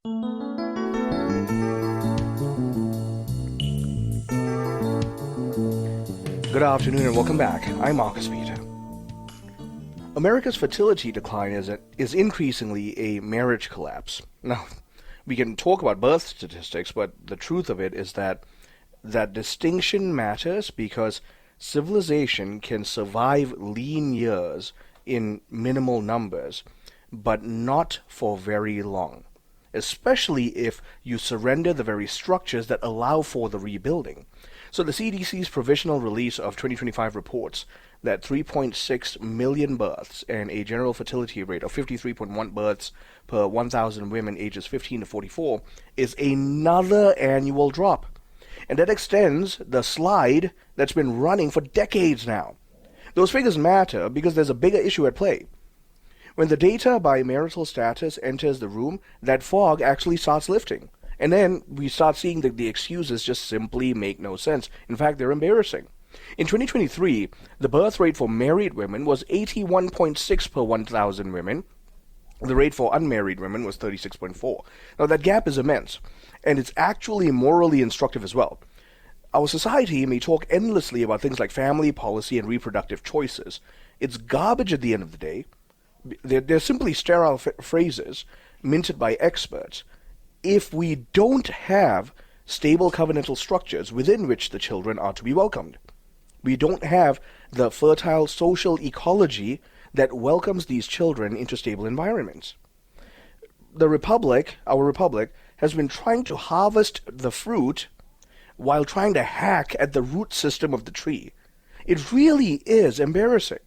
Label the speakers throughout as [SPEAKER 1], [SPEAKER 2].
[SPEAKER 1] Good afternoon and welcome back. I'm Marcus Peter. America's fertility decline is increasingly a marriage collapse. Now, we can talk about birth statistics, but the truth of it is that distinction matters because civilization can survive lean years in minimal numbers, but not for very long, especially if you surrender the very structures that allow for the rebuilding. So the CDC's provisional release of 2025 reports that 3.6 million births and a general fertility rate of 53.1 births per 1,000 women ages 15 to 44 is another annual drop. And that extends the slide that's been running for decades now. Those figures matter because there's a bigger issue at play. When the data by marital status enters the room, that fog actually starts lifting. And then we start seeing that the excuses just simply make no sense. In fact, they're embarrassing. In 2023, the birth rate for married women was 81.6 per 1,000 women. The rate for unmarried women was 36.4. Now, that gap is immense, and it's actually morally instructive as well. Our society may talk endlessly about things like family policy and reproductive choices. It's garbage at the end of the day. They're simply sterile phrases minted by experts. If we don't have stable covenantal structures within which the children are to be welcomed, we don't have the fertile social ecology that welcomes these children into stable environments. Our republic, has been trying to harvest the fruit while trying to hack at the root system of the tree. It really is embarrassing.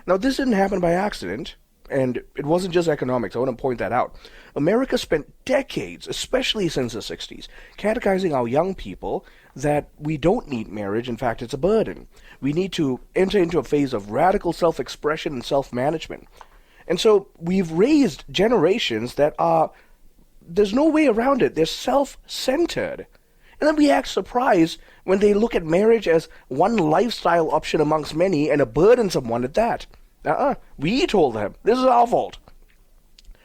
[SPEAKER 1] Now, this didn't happen by accident. And it wasn't just economics. I want to point that out. America spent decades, especially since the 60s, catechizing our young people that we don't need marriage. In fact, it's a burden. We need to enter into a phase of radical self-expression and self-management. And so we've raised generations that there's no way around it. They're self-centered. And then we act surprised when they look at marriage as one lifestyle option amongst many and a burdensome one at that. We told them, this is our fault.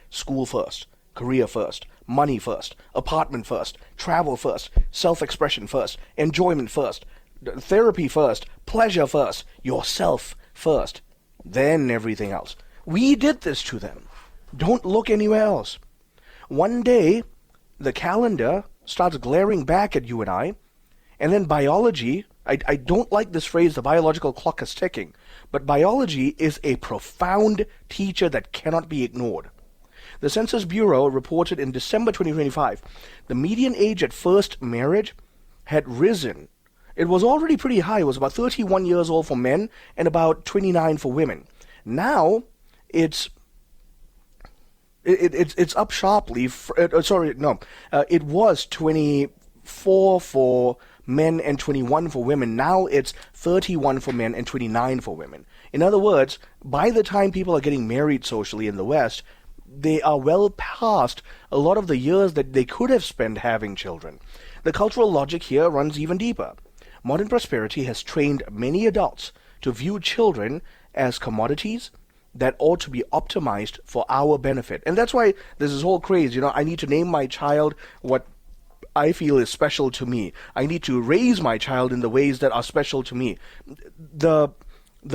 [SPEAKER 1] School first, career first, money first, apartment first, travel first, self-expression first, enjoyment first, therapy first, pleasure first, yourself first, then everything else. We did this to them. Don't look anywhere else. One day, the calendar starts glaring back at you and I, and then biology, I don't like this phrase, the biological clock is ticking, but biology is a profound teacher that cannot be ignored. The Census Bureau reported in December 2025, the median age at first marriage had risen. It was already pretty high. It was about 31 years old for men and about 29 for women. Now, it's up sharply. It was 24 for men and 21 for women. Now it's 31 for men and 29 for women. In other words, by the time people are getting married socially in the West, they are well past a lot of the years that they could have spent having children. The cultural logic here runs even deeper. Modern prosperity has trained many adults to view children as commodities that ought to be optimized for our benefit. And that's why there's this whole craze, I need to name my child what I feel is special to me. I need to raise my child in the ways that are special to me. The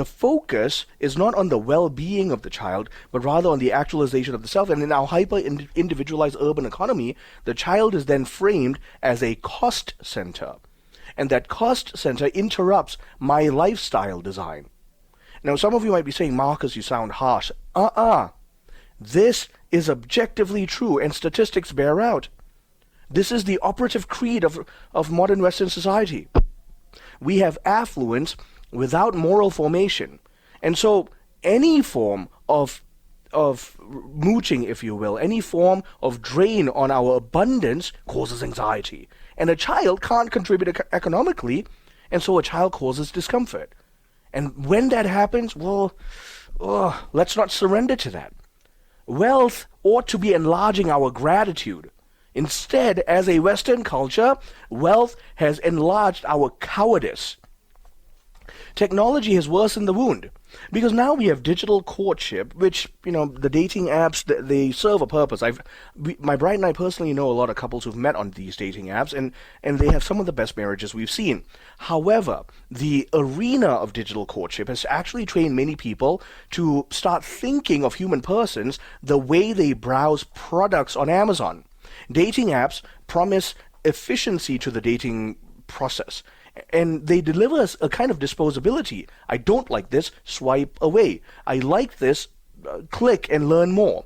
[SPEAKER 1] focus is not on the well-being of the child, but rather on the actualization of the self. And in our hyper-individualized urban economy, the child is then framed as a cost center. And that cost center interrupts my lifestyle design. Now, some of you might be saying, Marcus, you sound harsh. This is objectively true, and statistics bear out. This is the operative creed of modern Western society. We have affluence without moral formation. And so any form of mooching, if you will, any form of drain on our abundance causes anxiety. And a child can't contribute economically, and so a child causes discomfort. And when that happens, let's not surrender to that. Wealth ought to be enlarging our gratitude. Instead, as a Western culture, wealth has enlarged our cowardice. Technology has worsened the wound. Because now we have digital courtship, which, the dating apps, they serve a purpose. My bride and I personally know a lot of couples who've met on these dating apps, and they have some of the best marriages we've seen. However, the arena of digital courtship has actually trained many people to start thinking of human persons the way they browse products on Amazon. Dating apps promise efficiency to the dating process, and they deliver us a kind of disposability. I don't like this, swipe away. I like this, click and learn more.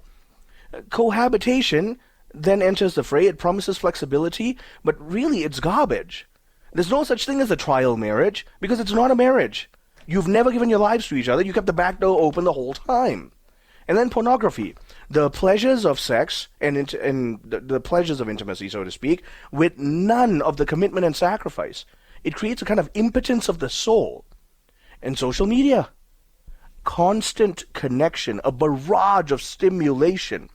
[SPEAKER 1] Cohabitation then enters the fray. It promises flexibility, but really it's garbage. There's no such thing as a trial marriage, because it's not a marriage. You've never given your lives to each other. You kept the back door open the whole time. And then pornography. The pleasures of sex and the pleasures of intimacy, so to speak, with none of the commitment and sacrifice. It creates a kind of impotence of the soul. And social media. Constant connection, a barrage of stimulation.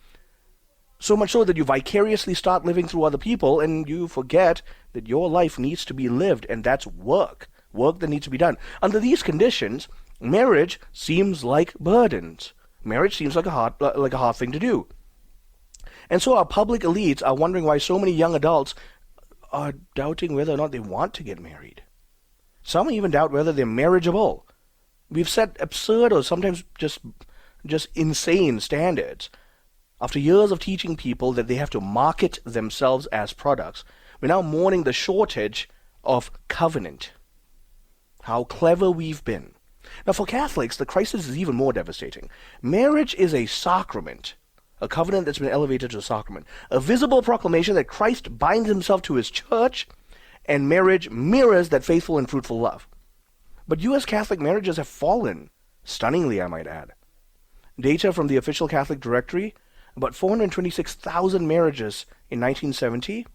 [SPEAKER 1] So much so that you vicariously start living through other people and you forget that your life needs to be lived, and that's work. Work that needs to be done. Under these conditions, marriage seems like burdens. Marriage seems like a hard thing to do. And so our public elites are wondering why so many young adults are doubting whether or not they want to get married. Some even doubt whether they're marriageable. We've set absurd or sometimes just insane standards. After years of teaching people that they have to market themselves as products, we're now mourning the shortage of covenant. How clever we've been. Now, for Catholics, the crisis is even more devastating. Marriage is a sacrament, a covenant that's been elevated to a sacrament, a visible proclamation that Christ binds himself to his church, and marriage mirrors that faithful and fruitful love. But U.S. Catholic marriages have fallen, stunningly, I might add. Data from the official Catholic directory, about 426,000 marriages in 1970,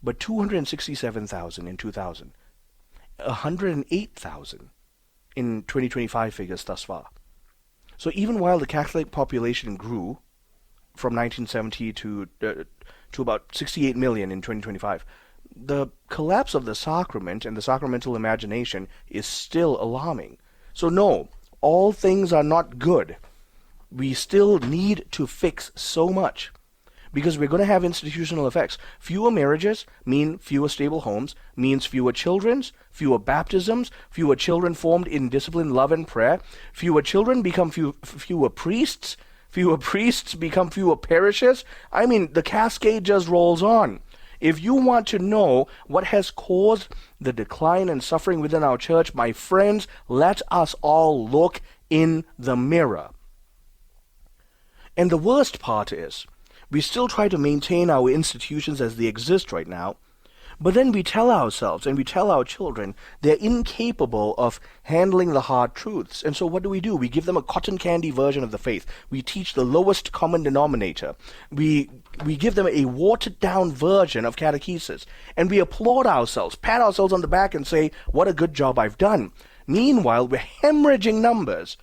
[SPEAKER 1] but 267,000 in 2000, 108,000 in 2025 figures thus far. So even while the Catholic population grew from 1970 to about 68 million in 2025, the collapse of the sacrament and the sacramental imagination is still alarming. So no, all things are not good. We still need to fix so much, because we're going to have institutional effects. Fewer marriages mean fewer stable homes, means fewer children, fewer baptisms, fewer children formed in discipline, love, and prayer. Fewer children become fewer priests. Fewer priests become fewer parishes. I mean, the cascade just rolls on. If you want to know what has caused the decline and suffering within our church, my friends, let us all look in the mirror. And the worst part is, we still try to maintain our institutions as they exist right now, but then we tell ourselves and we tell our children they're incapable of handling the hard truths. And so what do? We give them a cotton candy version of the faith. We teach the lowest common denominator. We give them a watered-down version of catechesis. And we applaud ourselves, pat ourselves on the back and say, what a good job I've done. Meanwhile, we're hemorrhaging numbers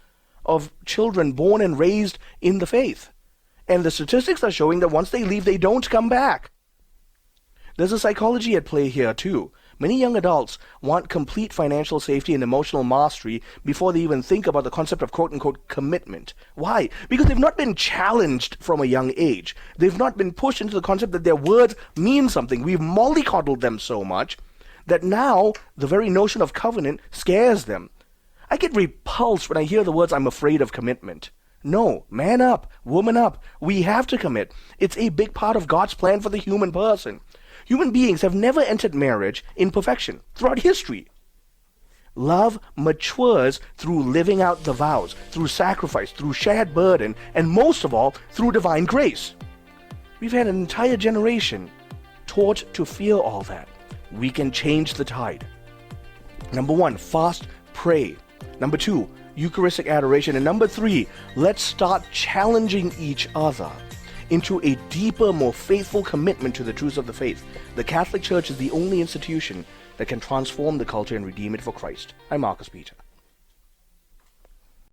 [SPEAKER 1] of children born and raised in the faith. And the statistics are showing that once they leave, they don't come back. There's a psychology at play here, too. Many young adults want complete financial safety and emotional mastery before they even think about the concept of quote-unquote commitment. Why? Because they've not been challenged from a young age. They've not been pushed into the concept that their words mean something. We've mollycoddled them so much that now the very notion of covenant scares them. I get repulsed when I hear the words, I'm afraid of commitment. No, man up, woman up. We have to commit. It's a big part of God's plan for the human person. Human beings have never entered marriage in perfection throughout history. Love matures through living out the vows, through sacrifice, through shared burden, and most of all, through divine grace. We've had an entire generation taught to feel all that. We can change the tide. Number 1, fast, pray. Number 2, Eucharistic adoration. And number 3, let's start challenging each other into a deeper, more faithful commitment to the truths of the faith. The Catholic Church is the only institution that can transform the culture and redeem it for Christ. I'm Marcus Peter.